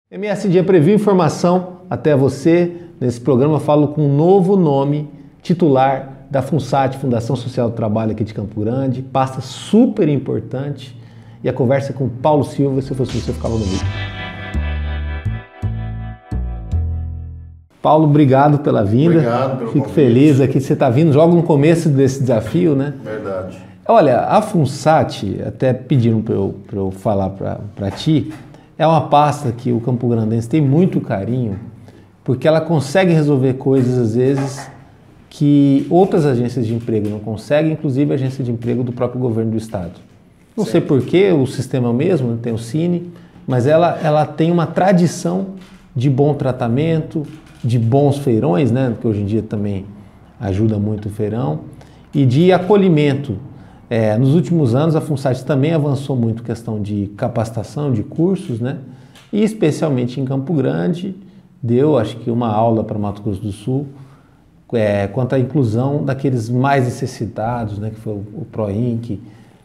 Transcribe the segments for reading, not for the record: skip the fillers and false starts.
MSD Preview informação até você. Nesse programa eu falo com um novo nome titular da FUNSAT, Fundação Social do Trabalho aqui de Campo Grande, pasta super importante, e a conversa é com Paulo Silva. Se eu fosse você, ficava no vídeo. Paulo, obrigado pela vinda. Obrigado pelo Fico convite. feliz aqui de você estar vindo logo no começo desse desafio, né? Verdade. Olha, a FUNSAT, até pediram para eu falar para ti, é uma pasta que o Campo Grandense tem muito carinho, porque ela consegue resolver coisas, às vezes, que outras agências de emprego não conseguem, inclusive a agência de emprego do próprio governo do estado. Não sei porquê, o sistema é o mesmo, né? Tem o Cine, mas ela tem uma tradição de bom tratamento, de bons feirões, né? Que hoje em dia também ajuda muito o feirão, e de acolhimento. Nos últimos anos a FUNSAT também avançou muito em questão de capacitação, de cursos, né? E especialmente em Campo Grande, deu acho que uma aula para Mato Grosso do Sul quanto à inclusão daqueles mais necessitados, né? Que foi o PROINC,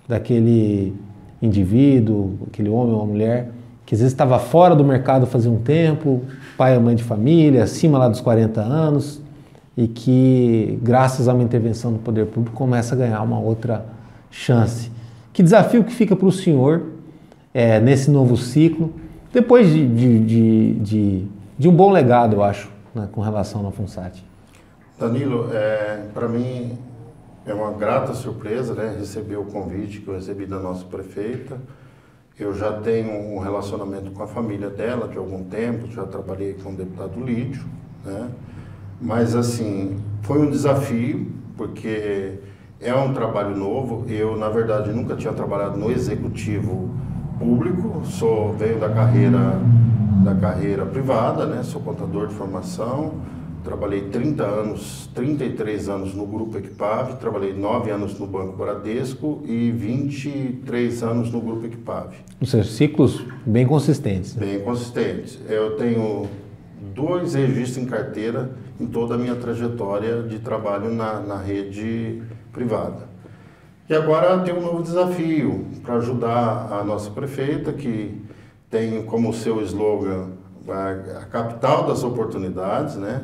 daquele indivíduo, aquele homem ou uma mulher, que às vezes estava fora do mercado fazia um tempo, pai ou mãe de família, acima lá dos 40 anos, e que graças a uma intervenção do poder público começa a ganhar uma outra chance. Que desafio que fica para o senhor nesse novo ciclo, depois de um bom legado, eu acho, né, com relação à FUNSAT. Danilo, para mim é uma grata surpresa, né, receber o convite que eu recebi da nossa prefeita. Eu já tenho um relacionamento com a família dela de algum tempo, já trabalhei com o deputado Lídio, né? Mas assim, foi um desafio, porque é um trabalho novo. Eu, na verdade, nunca tinha trabalhado no executivo público, venho da carreira privada, né? Sou contador de formação, trabalhei 33 anos no Grupo Equipave, trabalhei 9 anos no Banco Bradesco e 23 anos no Grupo Equipave. Ou seja, ciclos bem consistentes. Bem consistentes. Eu tenho 2 registros em carteira em toda a minha trajetória de trabalho na rede privada. E agora tem um novo desafio para ajudar a nossa prefeita, que tem como seu slogan a capital das oportunidades, né?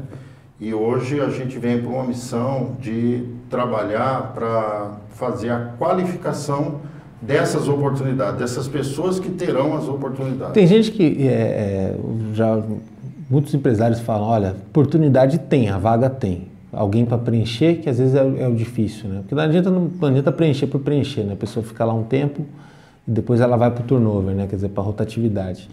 E hoje a gente vem para uma missão de trabalhar para fazer a qualificação dessas oportunidades, dessas pessoas que terão as oportunidades. Tem gente que muitos empresários falam, olha, oportunidade tem, a vaga tem. Alguém para preencher, que às vezes é o difícil, né? Porque não adianta preencher por preencher, né? A pessoa fica lá um tempo e depois ela vai para o turnover, né? Quer dizer, para a rotatividade.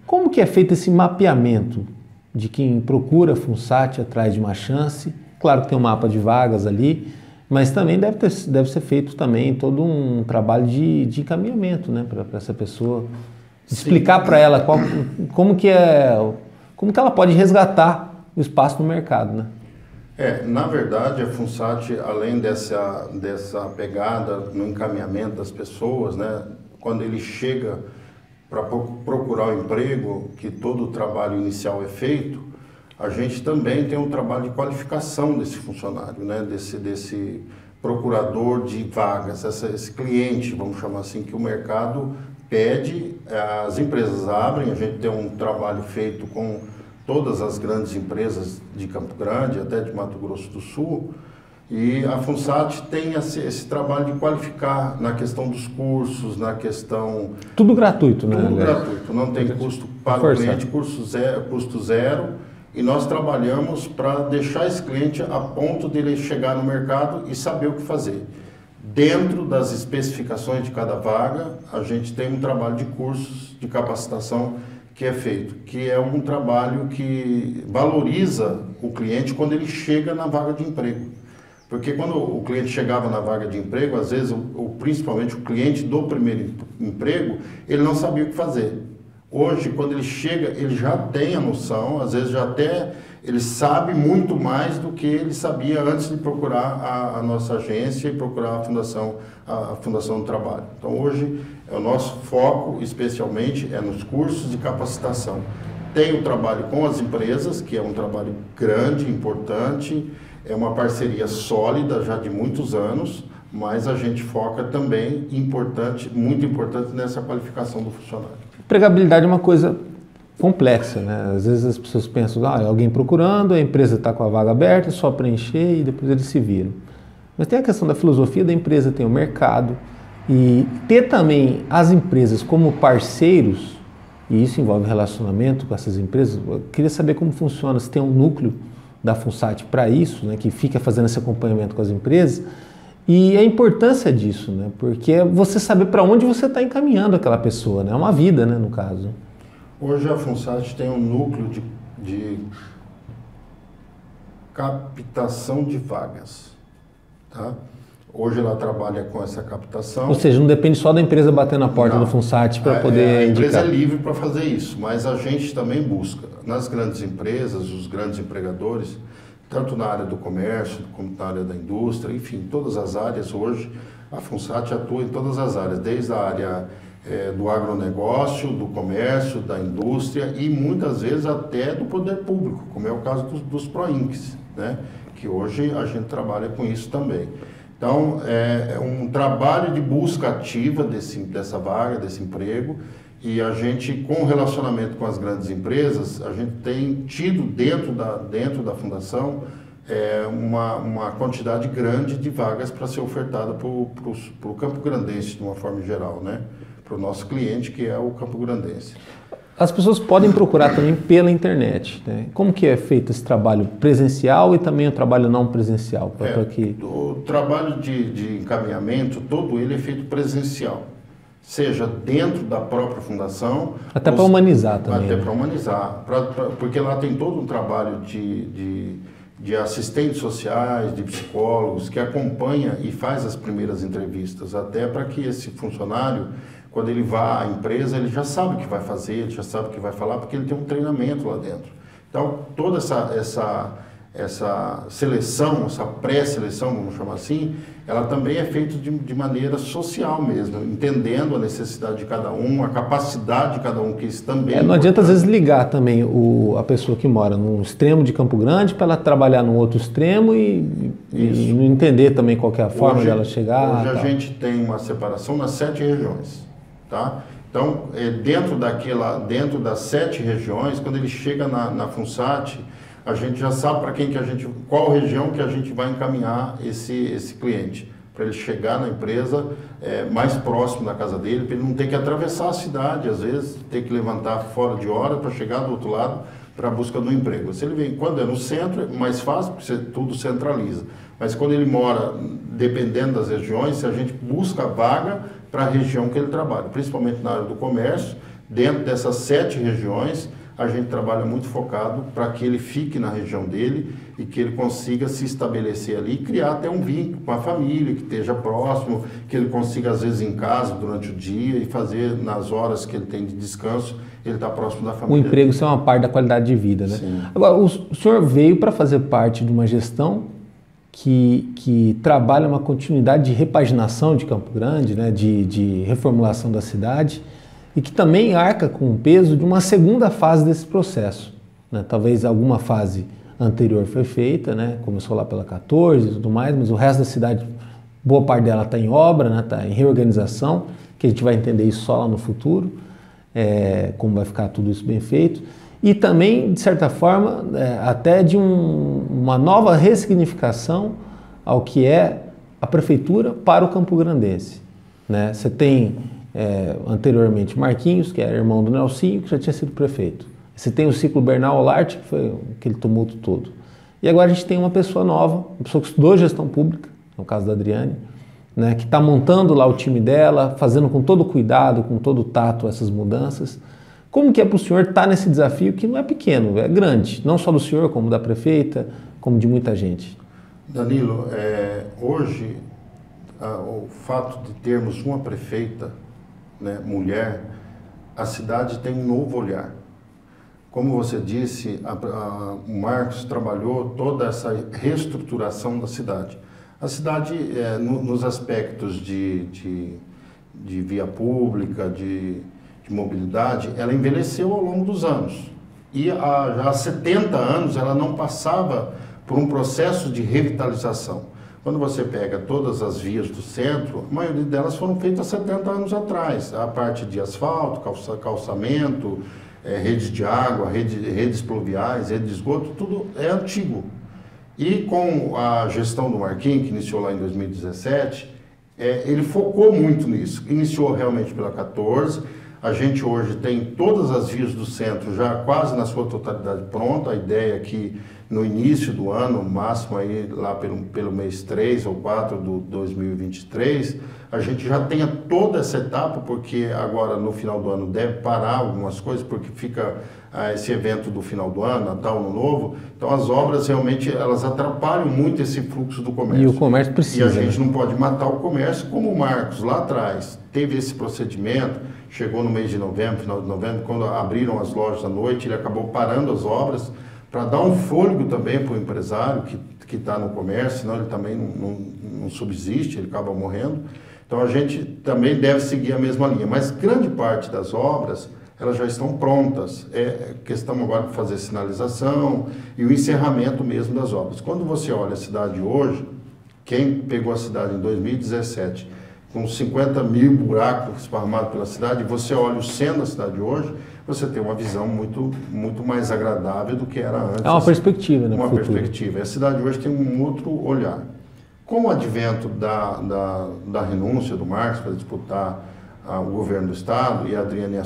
Como que é feito esse mapeamento de quem procura a FUNSAT atrás de uma chance? Claro que tem um mapa de vagas ali, mas também deve ser feito também todo um trabalho de encaminhamento, né? Para essa pessoa. Explicar para ela como que ela pode resgatar o espaço no mercado, né? Na verdade, a FUNSAT, além dessa pegada no encaminhamento das pessoas, né, quando ele chega para procurar o emprego, que todo o trabalho inicial é feito, a gente também tem um trabalho de qualificação desse funcionário, né, desse procurador de vagas, esse cliente, vamos chamar assim, que o mercado pede, as empresas abrem, a gente tem um trabalho feito com todas as grandes empresas de Campo Grande, até de Mato Grosso do Sul, e a FUNSAT tem esse trabalho de qualificar na questão dos cursos, na questão... Tudo gratuito, né? Tudo gratuito, não tem custo para o cliente, custo zero, e nós trabalhamos para deixar esse cliente a ponto de ele chegar no mercado e saber o que fazer. Dentro das especificações de cada vaga, a gente tem um trabalho de cursos de capacitação que é feito, que é um trabalho que valoriza o cliente quando ele chega na vaga de emprego. Porque quando o cliente chegava na vaga de emprego, às vezes, principalmente o cliente do primeiro emprego, ele não sabia o que fazer. Hoje, quando ele chega, ele já tem a noção, às vezes ele sabe muito mais do que ele sabia antes de procurar a nossa agência e procurar a Fundação do Trabalho. Então, hoje, o nosso foco, especialmente, é nos cursos de capacitação. Tem o trabalho com as empresas, que é um trabalho grande, importante, é uma parceria sólida já de muitos anos, mas a gente foca também, muito importante, nessa qualificação do funcionário. Empregabilidade é uma coisa complexa, né? Às vezes as pessoas pensam, alguém procurando, a empresa está com a vaga aberta, é só preencher e depois eles se viram. Mas tem a questão da filosofia da empresa, tem o mercado, e ter também as empresas como parceiros, e isso envolve relacionamento com essas empresas. Eu queria saber como funciona, se tem um núcleo da FUNSAT para isso, né, que fica fazendo esse acompanhamento com as empresas, e a importância disso, né, porque é você saber para onde você está encaminhando aquela pessoa, né, é uma vida, né, no caso. Hoje a FUNSAT tem um núcleo de captação de vagas, tá? Hoje ela trabalha com essa captação. Ou seja, não depende só da empresa bater na porta do FUNSAT para poder indicar. A empresa é livre para fazer isso, mas a gente também busca. Nas grandes empresas, os grandes empregadores, tanto na área do comércio, como na área da indústria, enfim, todas as áreas hoje, a FUNSAT atua em todas as áreas, desde a área do agronegócio, do comércio, da indústria e muitas vezes até do poder público, como é o caso dos PROINCs, né? Que hoje a gente trabalha com isso também. Então, é um trabalho de busca ativa dessa vaga, desse emprego, e a gente, com o relacionamento com as grandes empresas, a gente tem tido dentro da fundação uma quantidade grande de vagas para ser ofertada para o Campo Grandense, de uma forma geral, né? Para o nosso cliente, que é o Campo Grandense. As pessoas podem procurar também pela internet, né? Como que é feito esse trabalho presencial e também o trabalho não presencial? O trabalho de encaminhamento, todo ele é feito presencial, seja dentro da própria fundação... Até para humanizar também. Até para humanizar, porque lá tem todo um trabalho de assistentes sociais, de psicólogos, que acompanha e faz as primeiras entrevistas, até para que esse funcionário, quando ele vá à empresa, ele já sabe o que vai fazer, ele já sabe o que vai falar, porque ele tem um treinamento lá dentro. Então, toda essa seleção, essa pré-seleção, vamos chamar assim, ela também é feita de maneira social mesmo, entendendo a necessidade de cada um, a capacidade de cada um, que isso também não adianta às vezes ligar também a pessoa que mora num extremo de Campo Grande para ela trabalhar no outro extremo e não entender também qual que é a forma dela chegar. Hoje a gente tem uma separação nas 7 regiões. Tá? Então, dentro das 7 regiões, quando ele chega na FUNSAT, a gente já sabe para qual região que a gente vai encaminhar esse cliente, para ele chegar na empresa mais próximo da casa dele, para ele não ter que atravessar a cidade, às vezes, ter que levantar fora de hora para chegar do outro lado para a busca do emprego. Se ele vem, quando é no centro, é mais fácil, porque tudo centraliza. Mas quando ele mora, dependendo das regiões, a gente busca vaga para a região que ele trabalha, principalmente na área do comércio. Dentro dessas 7 regiões, a gente trabalha muito focado para que ele fique na região dele e que ele consiga se estabelecer ali e criar até um vínculo com a família, que esteja próximo, que ele consiga, às vezes, em casa, durante o dia, e fazer nas horas que ele tem de descanso, ele está próximo da família. O emprego é uma parte da qualidade de vida, né? Sim. Agora, o senhor veio para fazer parte de uma gestão que trabalha uma continuidade de repaginação de Campo Grande, né, de reformulação da cidade, e que também arca com o peso de uma segunda fase desse processo, né? Talvez alguma fase anterior foi feita, né? Começou lá pela 14 e tudo mais, mas o resto da cidade, boa parte dela está em obra, né? Está em reorganização, que a gente vai entender isso só lá no futuro, como vai ficar tudo isso bem feito. E também, de certa forma, até de uma nova ressignificação ao que é a prefeitura para o Campo Grandense, né? Você tem anteriormente Marquinhos, que era irmão do Nelsinho, que já tinha sido prefeito. Você tem o Ciclo Bernal Olarte, que foi aquele tumulto todo. E agora a gente tem uma pessoa nova, uma pessoa que estudou gestão pública, no caso da Adriane, né, que está montando lá o time dela, fazendo com todo cuidado, com todo tato essas mudanças. Como que é para o senhor estar nesse desafio que não é pequeno, é grande, não só do senhor, como da prefeita, como de muita gente? Danilo, hoje o fato de termos uma prefeita, né, mulher, a cidade tem um novo olhar. Como você disse, o Marcos trabalhou toda essa reestruturação da cidade. A cidade, nos aspectos de via pública, de mobilidade, ela envelheceu ao longo dos anos. E já há 70 anos ela não passava por um processo de revitalização. Quando você pega todas as vias do centro, a maioria delas foram feitas há 70 anos atrás. A parte de asfalto, calçamento, redes de água, redes pluviais, redes de esgoto, tudo é antigo. E com a gestão do Marquinhos, que iniciou lá em 2017, ele focou muito nisso. Iniciou realmente pela 14. A gente hoje tem todas as vias do centro já quase na sua totalidade pronta. A ideia é que no início do ano, máximo aí lá pelo mês 3 ou 4 do 2023, a gente já tenha toda essa etapa, porque agora no final do ano deve parar algumas coisas, porque fica esse evento do final do ano, Natal, Ano Novo. Então as obras realmente elas atrapalham muito esse fluxo do comércio. E o comércio precisa. E a gente não pode matar o comércio, como o Marcos lá atrás teve esse procedimento, chegou no mês de novembro, final de novembro, quando abriram as lojas à noite, ele acabou parando as obras para dar um fôlego também para o empresário que está no comércio, senão ele também não subsiste, ele acaba morrendo. Então a gente também deve seguir a mesma linha, mas grande parte das obras elas já estão prontas, é questão agora de fazer sinalização e o encerramento mesmo das obras. Quando você olha a cidade hoje, quem pegou a cidade em 2017 com 50 mil buracos esparramados pela cidade, você olha o centro da cidade hoje, você tem uma visão muito mais agradável do que era antes. É uma perspectiva, né? Uma perspectiva. A cidade hoje tem um outro olhar. Com o advento da renúncia do Marcos para disputar o governo do Estado, e a Adriane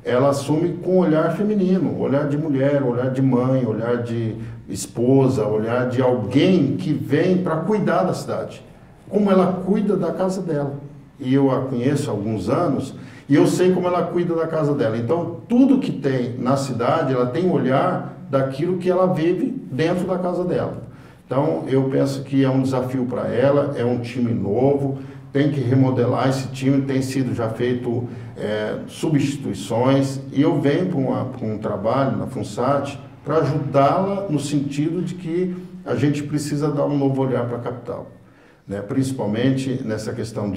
ela assume com olhar feminino, olhar de mulher, olhar de mãe, olhar de esposa, olhar de alguém que vem para cuidar da cidade. Como ela cuida da casa dela. E eu a conheço há alguns anos, e eu sei como ela cuida da casa dela. Então, tudo que tem na cidade, ela tem olhar daquilo que ela vive dentro da casa dela. Então, eu penso que é um desafio para ela, é um time novo, tem que remodelar esse time, tem sido já feito substituições, e eu venho para um trabalho na FUNSAT para ajudá-la no sentido de que a gente precisa dar um novo olhar para a capital. Né, principalmente nessa questão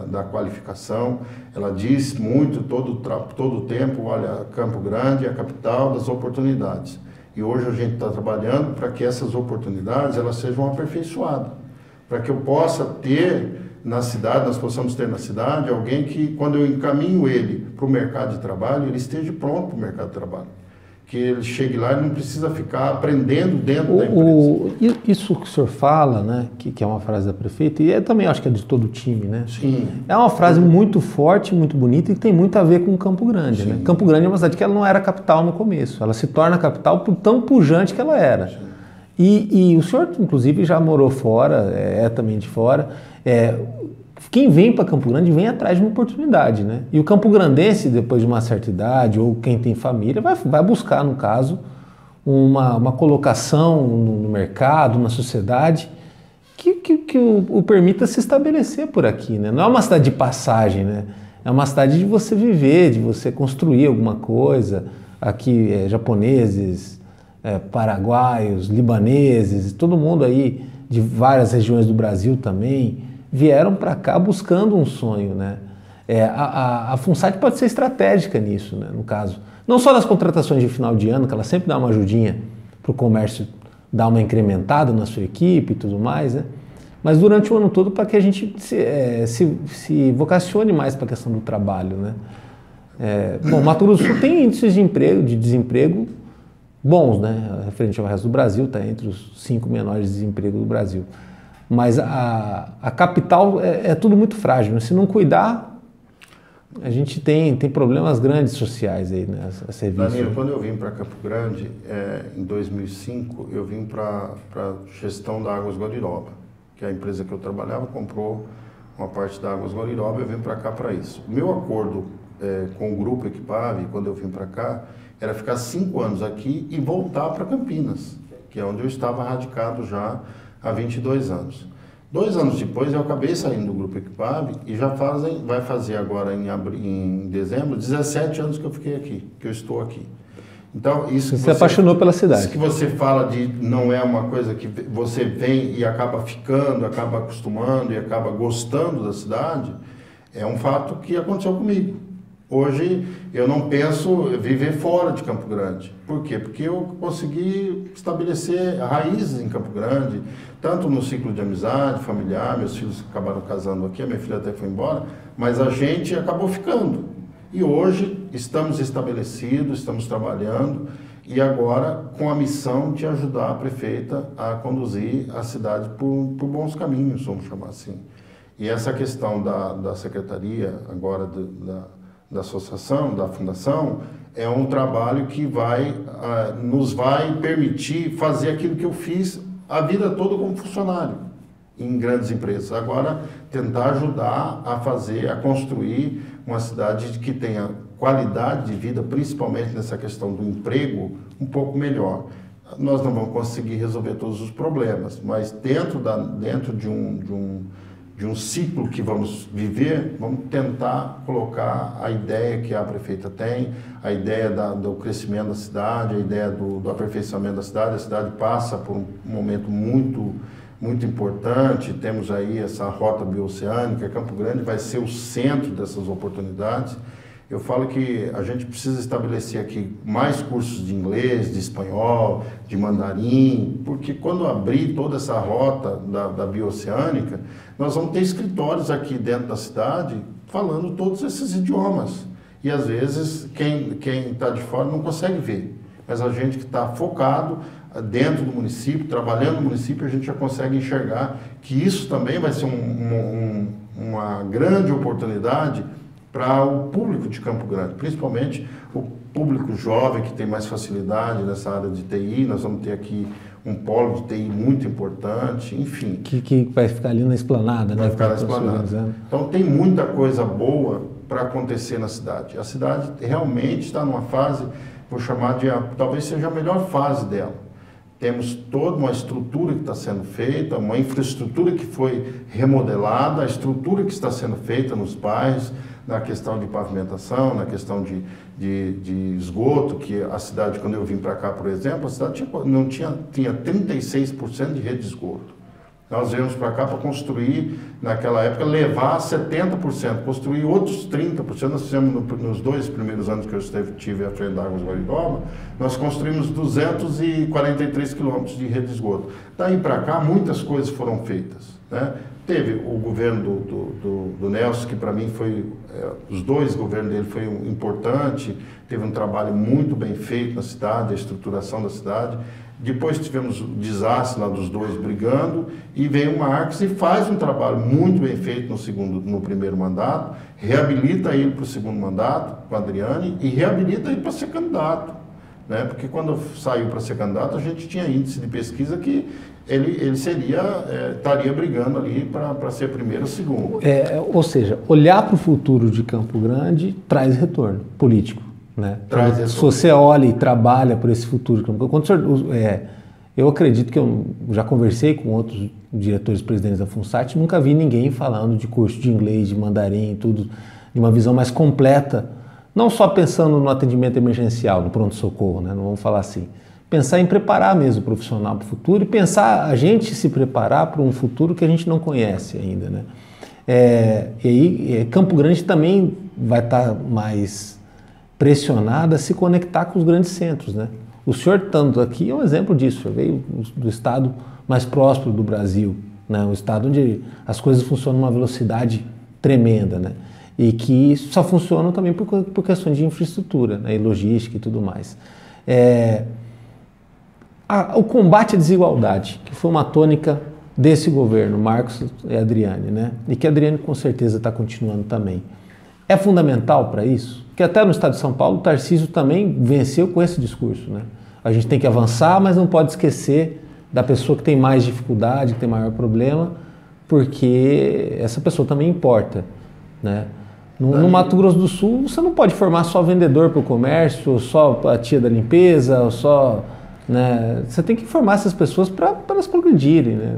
da qualificação. Ela diz muito todo o tempo, olha, Campo Grande é a capital das oportunidades. E hoje a gente está trabalhando para que essas oportunidades elas sejam aperfeiçoadas, para que eu possa ter na cidade, nós possamos ter na cidade alguém que, quando eu encaminho ele para o mercado de trabalho, ele esteja pronto para o mercado de trabalho. Que ele chegue lá e não precisa ficar aprendendo dentro da empresa. Isso que o senhor fala, né, que é uma frase da prefeita, e também acho que é de todo o time, né? Sim. É uma frase muito forte, muito bonita e que tem muito a ver com Campo Grande, né? Campo Grande é uma cidade que ela não era capital no começo, ela se torna capital por tão pujante que ela era. E o senhor, inclusive, já morou fora, também de fora. Quem vem para Campo Grande vem atrás de uma oportunidade, né? E o campograndense, depois de uma certa idade, ou quem tem família, vai buscar, no caso, uma colocação no mercado, na sociedade, que o permita se estabelecer por aqui, né? Não é uma cidade de passagem, né? É uma cidade de você viver, de você construir alguma coisa. Aqui, japoneses, paraguaios, libaneses, todo mundo aí de várias regiões do Brasil também, vieram para cá buscando um sonho, né? A FUNSAT pode ser estratégica nisso, né? No caso, não só nas contratações de final de ano, que ela sempre dá uma ajudinha para o comércio dar uma incrementada na sua equipe e tudo mais, né? Mas durante o ano todo para que a gente se vocacione mais para a questão do trabalho, né? Bom, Mato Grosso do Sul tem índices de desemprego bons, né? Referente ao resto do Brasil, está entre os 5 menores de desemprego do Brasil. Mas a capital é tudo muito frágil, né? Se não cuidar, a gente tem problemas grandes sociais aí, né? A serviço. Danilo, quando eu vim para Campo Grande, em 2005, eu vim para a gestão da Águas Guariroba, que a empresa que eu trabalhava comprou uma parte da Águas Guariroba, eu vim para cá para isso. O meu acordo com o Grupo Equipave, quando eu vim para cá, era ficar 5 anos aqui e voltar para Campinas, que é onde eu estava radicado já há 22 anos. 2 anos depois eu acabei saindo do Grupo Equipave e vai fazer agora em dezembro 17 anos que eu fiquei aqui, que eu estou aqui. Então isso você se apaixonou pela cidade. Isso que você fala de não é uma coisa que você vem e acaba ficando, acaba acostumando e acaba gostando da cidade, é um fato que aconteceu comigo. Hoje eu não penso viver fora de Campo Grande. Por quê? Porque eu consegui estabelecer raízes em Campo Grande, tanto no ciclo de amizade, familiar, meus filhos acabaram casando aqui, a minha filha até foi embora, mas a gente acabou ficando. E hoje estamos estabelecidos, estamos trabalhando e agora com a missão de ajudar a prefeita a conduzir a cidade por bons caminhos, vamos chamar assim. E essa questão da secretaria, agora da associação, da fundação, é um trabalho que nos vai permitir fazer aquilo que eu fiz a vida toda como funcionário em grandes empresas. Agora, tentar ajudar a construir uma cidade que tenha qualidade de vida, principalmente nessa questão do emprego, um pouco melhor. Nós não vamos conseguir resolver todos os problemas, mas dentro de um ciclo que vamos viver, vamos tentar colocar a ideia que a prefeita tem, a ideia do crescimento da cidade, a ideia do aperfeiçoamento da cidade. A cidade passa por um momento muito importante, temos aí essa rota bioceânica, Campo Grande vai ser o centro dessas oportunidades. Eu falo que a gente precisa estabelecer aqui mais cursos de inglês, de espanhol, de mandarim, porque quando abrir toda essa rota da bioceânica, nós vamos ter escritórios aqui dentro da cidade falando todos esses idiomas. E às vezes quem está de fora não consegue ver, mas a gente que está focado dentro do município, trabalhando no município, a gente já consegue enxergar que isso também vai ser uma grande oportunidade para o público de Campo Grande, principalmente o público jovem que tem mais facilidade nessa área de TI. Nós vamos ter aqui um polo de TI muito importante, enfim. Que vai ficar ali na esplanada, né? Vai ficar na esplanada. Então tem muita coisa boa para acontecer na cidade. A cidade realmente está numa fase, vou chamar talvez seja a melhor fase dela. Temos toda uma estrutura que está sendo feita, uma infraestrutura que foi remodelada, a estrutura que está sendo feita nos bairros, na questão de pavimentação, na questão de esgoto, que a cidade, quando eu vim para cá, por exemplo, a cidade tinha 36% de rede de esgoto. Nós viemos para cá para construir, naquela época, levar 70%, construir outros 30%. Nós fizemos, nos 2 primeiros anos que eu estive à frente da Águas Guaridoba, nós construímos 243 quilômetros de rede de esgoto. Daí para cá, muitas coisas foram feitas, né? Teve o governo do Nelson, que para mim foi, os 2 governos dele foi importante, teve um trabalho muito bem feito na cidade, a estruturação da cidade. Depois tivemos o desastre lá dos 2 brigando, e veio o Marcos e faz um trabalho muito bem feito no primeiro mandato, reabilita ele para o segundo mandato, com a Adriane, e reabilita ele para ser candidato, né? Porque quando saiu para ser candidato, a gente tinha índice de pesquisa que ele estaria brigando ali para ser primeiro ou segundo. Ou seja, olhar para o futuro de Campo Grande traz retorno político, né? Se você olha e trabalha por esse futuro, eu acredito que eu já conversei com outros diretores presidentes da FUNSAT, nunca vi ninguém falando de curso de inglês, de mandarim, tudo, de uma visão mais completa, não só pensando no atendimento emergencial, no pronto-socorro, né? Não vamos falar assim. Pensar em preparar mesmo o profissional para o futuro e pensar a gente se preparar para um futuro que a gente não conhece ainda, né? E aí Campo Grande também vai estar mais pressionado a se conectar com os grandes centros, né? O senhor estando aqui é um exemplo disso. Eu veio do estado mais próspero do Brasil, né? Um estado onde as coisas funcionam numa velocidade tremenda, né? E que só funcionam também por questões de infraestrutura, né? E logística e tudo mais. O combate à desigualdade, que foi uma tônica desse governo, Marcos e Adriane, né? E que a Adriane com certeza está continuando também. É fundamental para isso? Porque até no estado de São Paulo, o Tarcísio também venceu com esse discurso, né? A gente tem que avançar, mas não pode esquecer da pessoa que tem mais dificuldade, que tem maior problema, porque essa pessoa também importa, né? No Mato Grosso do Sul, você não pode formar só vendedor para o comércio, ou só a tia da limpeza, ou só... né? Você tem que formar essas pessoas para elas progredirem, né?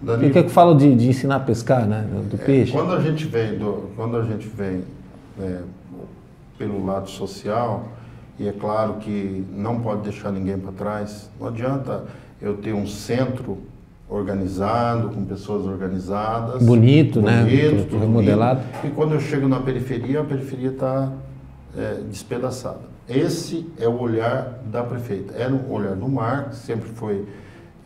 O que é que fala de ensinar a pescar, né? Do peixe? Quando a gente vem pelo lado social, e é claro que não pode deixar ninguém para trás, não adianta eu ter um centro organizado, com pessoas organizadas. Bonito, né? Tudo remodelado. E quando eu chego na periferia, a periferia está despedaçada. Esse é o olhar da prefeita. Era o olhar do Marcos, sempre foi.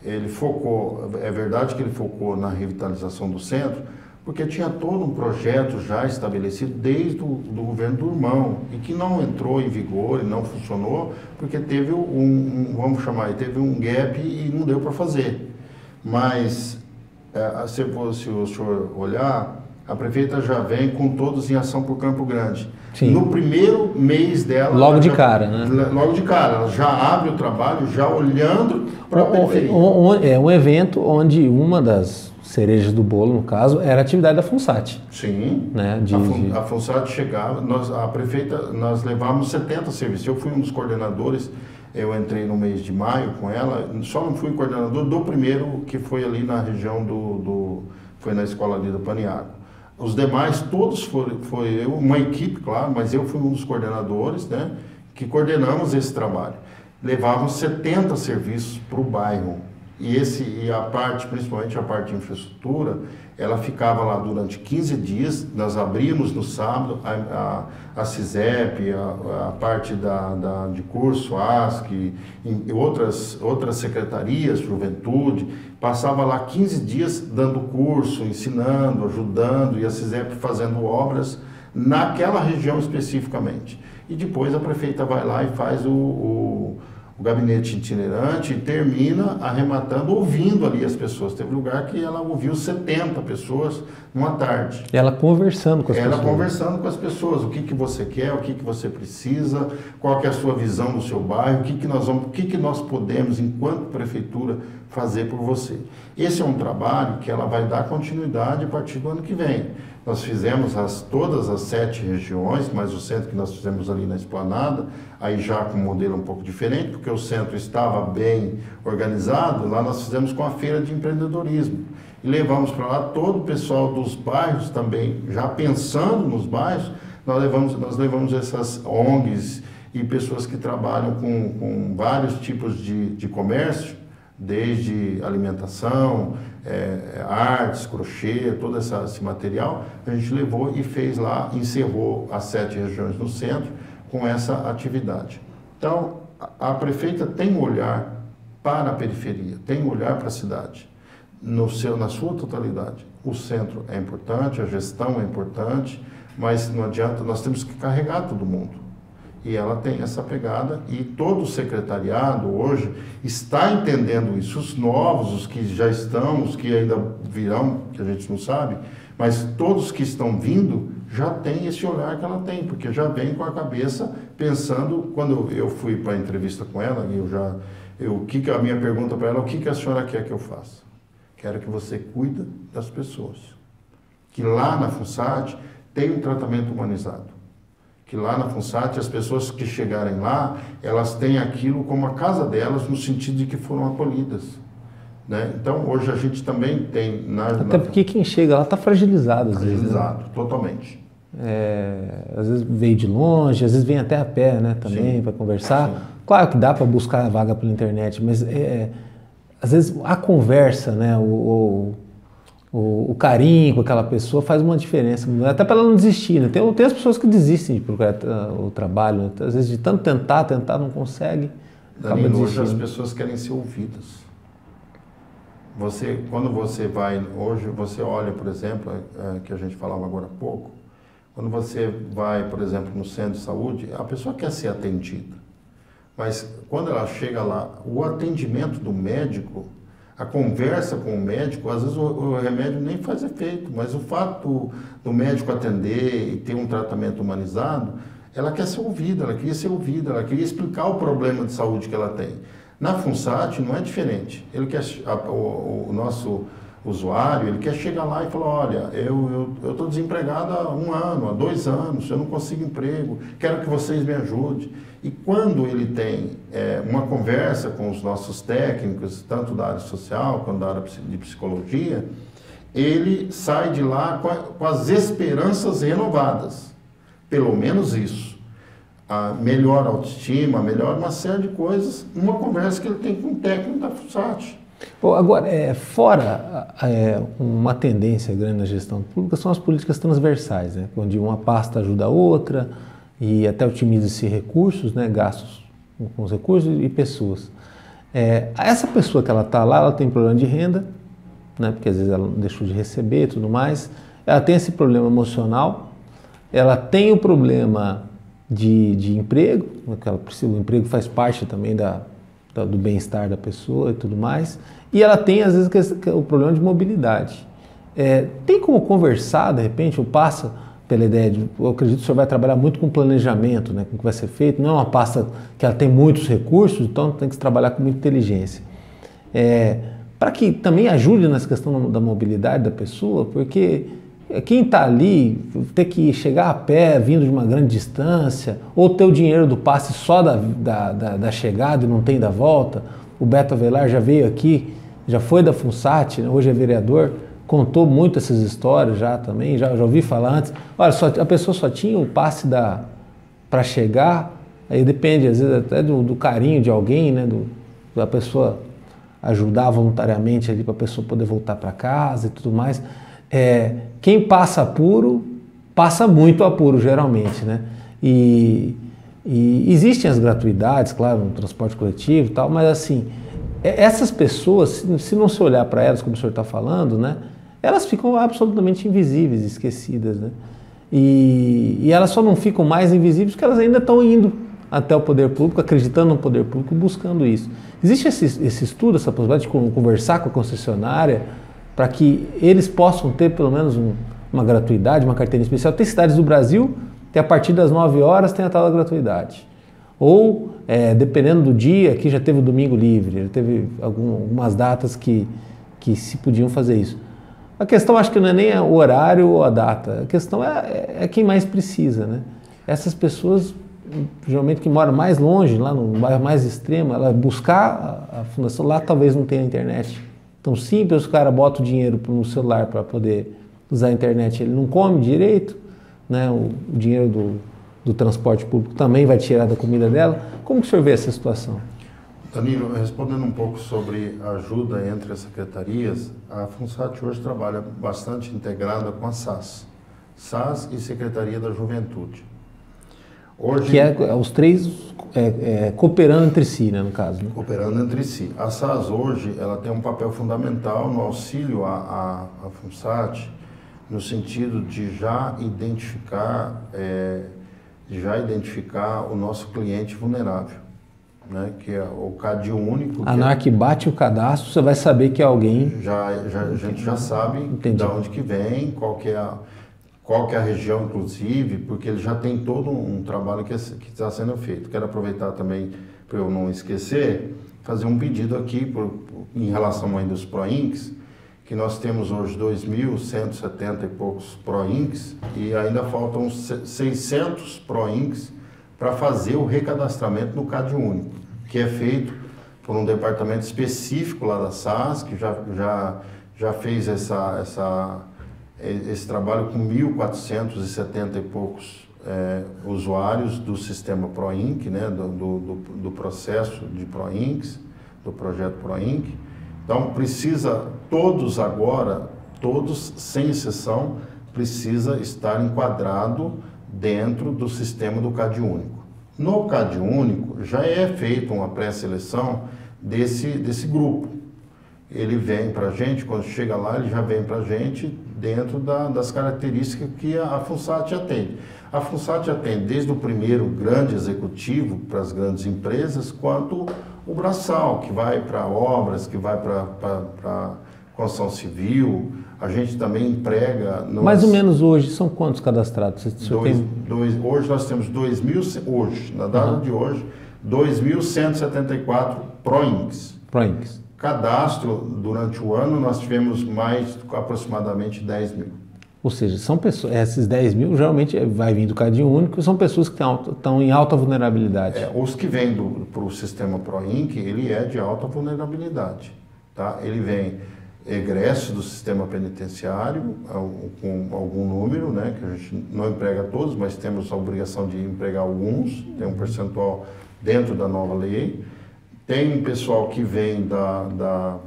Ele focou, é verdade que ele focou na revitalização do centro, Porque tinha todo um projeto já estabelecido desde do governo do irmão e que não entrou em vigor e não funcionou porque teve vamos chamar, teve um gap e não deu para fazer. Mas, se o senhor olhar, a prefeita já vem com todos em ação por Campo Grande. Sim. No primeiro mês dela... Logo de cara, né? Logo de cara, ela já abre o trabalho, já olhando para a periferia. É um evento onde uma das cerejas do bolo, no caso, era a atividade da FUNSAT. Sim, né? A FUNSAT chegava, a prefeita, nós levávamos 70 serviços. Eu fui um dos coordenadores, eu entrei no mês de maio com ela, só não fui coordenador do primeiro, que foi ali na região foi na escola ali do Paniago. Os demais, todos foi eu, uma equipe, claro, mas eu fui um dos coordenadores, né, que coordenamos esse trabalho. Levávamos 70 serviços para o bairro. E a parte, principalmente a parte de infraestrutura, ela ficava lá durante 15 dias, nós abrimos no sábado, a CISEP, a parte de curso, ASC, e outras secretarias, Juventude, passava lá 15 dias dando curso, ensinando, ajudando, e a CISEP fazendo obras naquela região especificamente. E depois a prefeita vai lá e faz o gabinete itinerante e termina arrematando, ouvindo ali as pessoas. Teve lugar que ela ouviu 70 pessoas numa tarde. Ela conversando com as pessoas. Ela conversando com as pessoas. O que você quer, o que você precisa, qual que é a sua visão do seu bairro, o que nós podemos, enquanto prefeitura, fazer por você. Esse é um trabalho que ela vai dar continuidade a partir do ano que vem. Nós fizemos todas as 7 regiões, mas o centro que nós fizemos ali na Esplanada, aí já com um modelo um pouco diferente, porque o centro estava bem organizado, lá nós fizemos com a feira de empreendedorismo. E levamos para lá todo o pessoal dos bairros também, já pensando nos bairros, nós levamos essas ONGs e pessoas que trabalham com vários tipos de comércio, desde alimentação, artes, crochê, todo esse material, a gente levou e fez lá, encerrou as 7 regiões no centro com essa atividade. Então, a prefeita tem um olhar para a periferia, tem um olhar para a cidade, na sua totalidade. O centro é importante, a gestão é importante, mas não adianta, nós temos que carregar todo mundo. E ela tem essa pegada e todo o secretariado hoje está entendendo isso. Os novos, os que já estão, os que ainda virão, que a gente não sabe, mas todos que estão vindo já têm esse olhar que ela tem, porque já vem com a cabeça pensando. Quando eu fui para a entrevista com ela, a minha pergunta para ela, o que a senhora quer que eu faça? Quero que você cuide das pessoas. Que lá na FUNSAT tem um tratamento humanizado. Que lá na FUNSAT, as pessoas que chegarem lá, elas têm aquilo como a casa delas, no sentido de que foram acolhidas. Né? Então, hoje a gente também tem... Até porque quem chega lá está fragilizado, às vezes. Fragilizado, totalmente. Às vezes veio de longe, às vezes vem até a pé, né, também, para conversar. Sim. Claro que dá para buscar a vaga pela internet, mas às vezes a conversa, né, o carinho com aquela pessoa faz uma diferença, até para ela não desistir, né? Tem as pessoas que desistem de procurar o trabalho, né? Às vezes de tanto tentar, não consegue, acaba desistindo. Hoje as pessoas querem ser ouvidas. Quando você vai, hoje você olha, por exemplo, que a gente falava agora há pouco, quando você vai, por exemplo, no centro de saúde, a pessoa quer ser atendida, mas quando ela chega lá, o atendimento do médico, a conversa com o médico, às vezes o remédio nem faz efeito, mas o fato do médico atender e ter um tratamento humanizado, ela quer ser ouvida, ela queria explicar o problema de saúde que ela tem. Na FUNSAT não é diferente. O nosso usuário, ele quer chegar lá e falar, olha, eu estou desempregado há 1 ano, há 2 anos, eu não consigo emprego, quero que vocês me ajudem. E quando ele tem uma conversa com os nossos técnicos, tanto da área social quanto da área de psicologia, ele sai de lá com as esperanças renovadas. Pelo menos isso. A melhor autoestima, melhor uma série de coisas, uma conversa que ele tem com o técnico da FUNSAT. Bom, agora, fora uma tendência grande na gestão pública, são as políticas transversais, né? Onde uma pasta ajuda a outra e até otimiza-se recursos, né? Gastos com os recursos e pessoas. Essa pessoa que ela está lá, ela tem problema de renda, né? Porque às vezes ela deixou de receber e tudo mais, ela tem esse problema emocional, ela tem o problema de emprego, o emprego faz parte também do bem-estar da pessoa e tudo mais, e ela tem, às vezes, o problema de mobilidade. Tem como conversar, de repente, ou passa pela ideia eu acredito que o senhor vai trabalhar muito com planejamento, né, com o que vai ser feito, não é uma pasta que ela tem muitos recursos, então tem que trabalhar com muita inteligência. Para que também ajude nessa questão da mobilidade da pessoa, porque quem está ali, ter que chegar a pé, vindo de uma grande distância, ou ter o dinheiro do passe só da chegada e não tem da volta. O Beto Avelar já veio aqui, já foi da FUNSAT, né, hoje é vereador, contou muito essas histórias já também, já ouvi falar antes. Olha, a pessoa só tinha o passe para chegar, aí depende às vezes até do carinho de alguém, né, da pessoa ajudar voluntariamente ali para a pessoa poder voltar para casa e tudo mais. Quem passa apuro, passa muito apuro geralmente, né? E existem as gratuidades, claro, no transporte coletivo e tal, mas assim, essas pessoas, se não se olhar para elas, como o senhor está falando, né? Elas ficam absolutamente invisíveis, esquecidas, né? E elas só não ficam mais invisíveis porque elas ainda estão indo até o poder público, acreditando no poder público, buscando isso. Existe esse estudo, essa possibilidade de conversar com a concessionária para que eles possam ter pelo menos uma gratuidade, uma carteirinha especial? Tem cidades do Brasil que a partir das 9 horas tem a tal da gratuidade. Ou, dependendo do dia, aqui já teve o domingo livre, já teve algumas datas que se podiam fazer isso. A questão acho que não é nem o horário ou a data, a questão é quem mais precisa, né? Essas pessoas, geralmente que moram mais longe, lá no bairro mais extremo, ela buscar a fundação, lá talvez não tenha internet tão simples, o cara bota o dinheiro no celular para poder usar a internet, ele não come direito, né? O dinheiro do transporte público também vai tirar da comida dela. Como que o senhor vê essa situação? Danilo, respondendo um pouco sobre a ajuda entre as secretarias, a FUNSAT hoje trabalha bastante integrada com a SAS e Secretaria da Juventude. Hoje, que os três cooperando entre si, né, no caso. Né? Cooperando entre si. A SAS hoje ela tem um papel fundamental no auxílio à FUNSAT, no sentido de já identificar o nosso cliente vulnerável, né, que é o CAD único. Na hora que bate o cadastro, você vai saber que é alguém... A gente já sabe de onde que vem, qual que é a região, inclusive, porque ele já tem todo um trabalho que está sendo feito. Quero aproveitar também, para eu não esquecer, fazer um pedido aqui em relação ainda aos PROINCs, que nós temos hoje 2.170 e poucos PROINCs e ainda faltam 600 PROINCs para fazer o recadastramento no CAD único, que é feito por um departamento específico lá da SAS, que já fez esse trabalho com 1.470 e poucos usuários do sistema PROINC, né, do processo de PROINCs, do projeto PROINC. Então, todos, sem exceção, precisa estar enquadrado dentro do sistema do CAD único. No CAD único, já é feita uma pré-seleção desse grupo. Ele vem para a gente, quando chega lá, ele já vem para a gente dentro das características que a FUNSAT atende. A FUNSAT atende desde o primeiro grande executivo para as grandes empresas, quanto o braçal, que vai para obras, que vai para construção civil. A gente também emprega... Mais ou menos hoje, são quantos cadastrados? Hoje nós temos 2.000, hoje, na data de hoje, 2.174 PROINCs. Cadastro, durante o ano, nós tivemos aproximadamente 10 mil. Ou seja, são pessoas, esses 10 mil geralmente vai vir do CAD único, são pessoas que estão em alta vulnerabilidade. Os que vêm para o sistema PROINC, ele é de alta vulnerabilidade. Tá? Ele vem egresso do sistema penitenciário, com algum número, né, que a gente não emprega todos, mas temos a obrigação de empregar alguns, tem um percentual dentro da nova lei. Tem um pessoal que vem da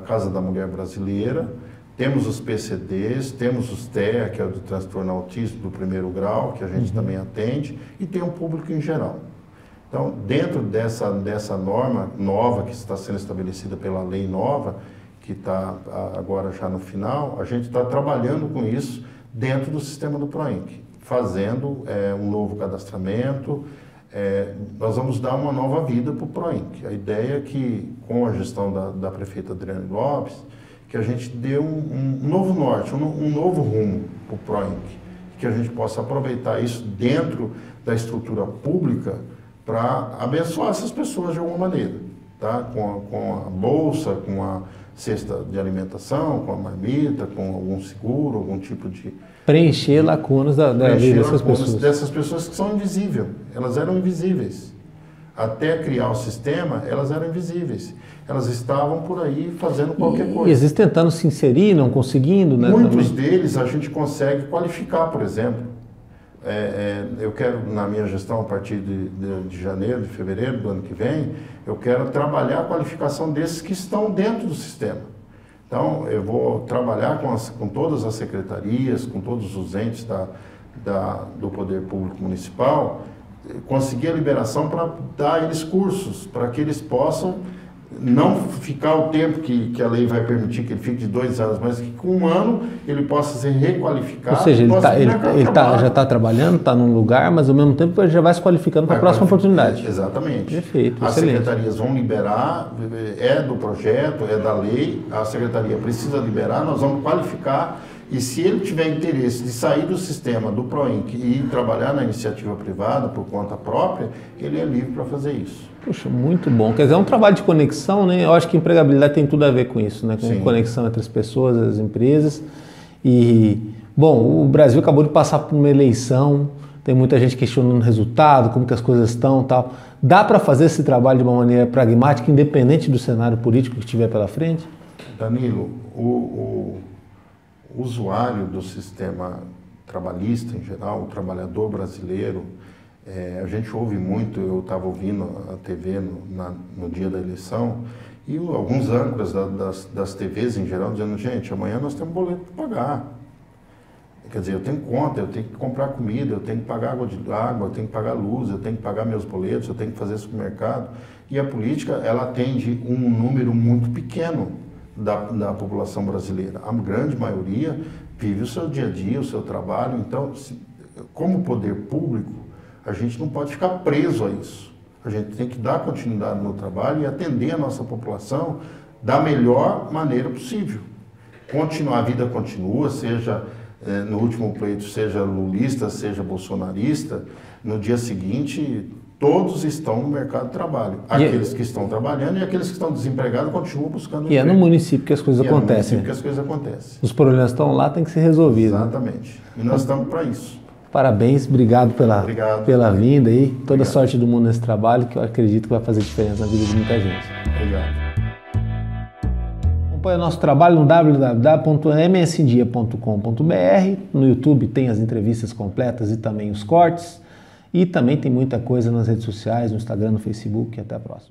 Casa da Mulher Brasileira, temos os PCDs, temos os TEA, que é o do transtorno autismo do primeiro grau, que a gente também atende, e tem o público em geral. Então, dentro dessa norma nova que está sendo estabelecida pela lei nova, que está agora já no final, a gente está trabalhando com isso dentro do sistema do Proinc, fazendo um novo cadastramento. Nós vamos dar uma nova vida para o Proinc. A ideia é que, com a gestão da prefeita Adriane Lopes, que a gente dê um novo norte, um novo rumo para o Proinc, que a gente possa aproveitar isso dentro da estrutura pública para abençoar essas pessoas de alguma maneira, tá? Com a bolsa, com a cesta de alimentação, com a marmita, com algum seguro, algum tipo de... Preencher lacunas da vida dessas pessoas que são invisíveis. Elas eram invisíveis. Até criar o sistema, elas eram invisíveis. Elas estavam por aí fazendo qualquer coisa. E eles tentando se inserir, não conseguindo, né? Muitos deles a gente consegue qualificar, por exemplo. Eu quero, na minha gestão, a partir de janeiro, de fevereiro do ano que vem, eu quero trabalhar a qualificação desses que estão dentro do sistema. Então, eu vou trabalhar com todas as secretarias, com todos os entes do Poder Público Municipal, conseguir a liberação para dar a eles cursos, para que eles possam não ficar o tempo que a lei vai permitir que ele fique de 2 anos, mas que com 1 ano ele possa ser requalificado. Ou seja, ele já está trabalhando, está num lugar, mas ao mesmo tempo ele já vai se qualificando para a próxima oportunidade. Exatamente. Perfeito, as excelente. Secretarias vão liberar, é do projeto, é da lei, a Secretaria precisa liberar, nós vamos qualificar, e se ele tiver interesse de sair do sistema do Proinc e ir trabalhar na iniciativa privada por conta própria, ele é livre para fazer isso. Puxa, muito bom. Quer dizer, é um trabalho de conexão, né? Eu acho que empregabilidade tem tudo a ver com isso, né? Com Sim. Conexão entre as pessoas, as empresas. E, bom, o Brasil acabou de passar por uma eleição, tem muita gente questionando o resultado, como que as coisas estão e tal. Dá para fazer esse trabalho de uma maneira pragmática, independente do cenário político que estiver pela frente? Danilo, o usuário do sistema trabalhista em geral, o trabalhador brasileiro, a gente ouve muito, eu estava ouvindo a TV no dia da eleição, e alguns âncoras das TVs em geral dizendo, gente, amanhã nós temos boleto para pagar. Quer dizer, eu tenho conta, eu tenho que comprar comida, eu tenho que pagar água, eu tenho que pagar luz, eu tenho que pagar meus boletos, eu tenho que fazer supermercado. E a política, ela atende um número muito pequeno da população brasileira. A grande maioria vive o seu dia a dia, o seu trabalho. Então, como poder público, a gente não pode ficar preso a isso. A gente tem que dar continuidade no trabalho e atender a nossa população da melhor maneira possível. A vida continua, seja no último pleito, seja lulista, seja bolsonarista, no dia seguinte todos estão no mercado de trabalho. Aqueles que estão trabalhando e aqueles que estão desempregados continuam buscando emprego. E é no município que as coisas acontecem. É no município que as coisas acontecem. Os problemas estão lá, tem que ser resolvidos. Exatamente. E nós estamos para isso. Parabéns, obrigado pela vinda aí. Toda Obrigado. Sorte do mundo nesse trabalho, que eu acredito que vai fazer diferença na vida de muita gente. Obrigado. Acompanhe o nosso trabalho no www.msdia.com.br. No YouTube tem as entrevistas completas e também os cortes. E também tem muita coisa nas redes sociais, no Instagram, no Facebook. Até a próxima.